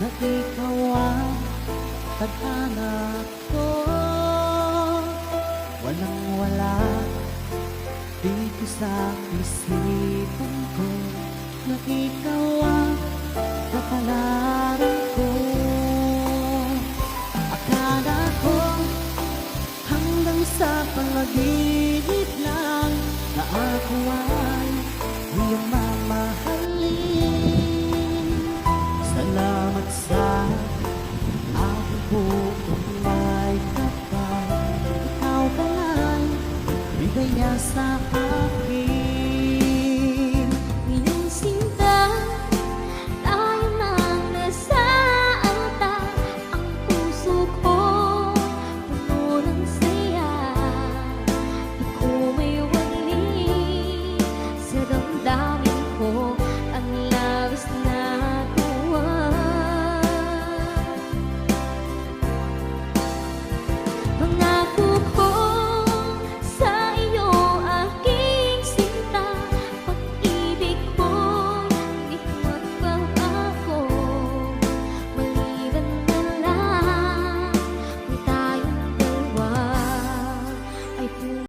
na ikaw ang tadhana ko. Walang wala dito sa isipan ko, na ikaw ang kapalaran ko. Akala ko hanggang sa panaginip lang na ako ay iyong mamahalin. Salamat sa aking buong may kapal. Ikaw pala'y bigaya sa akin.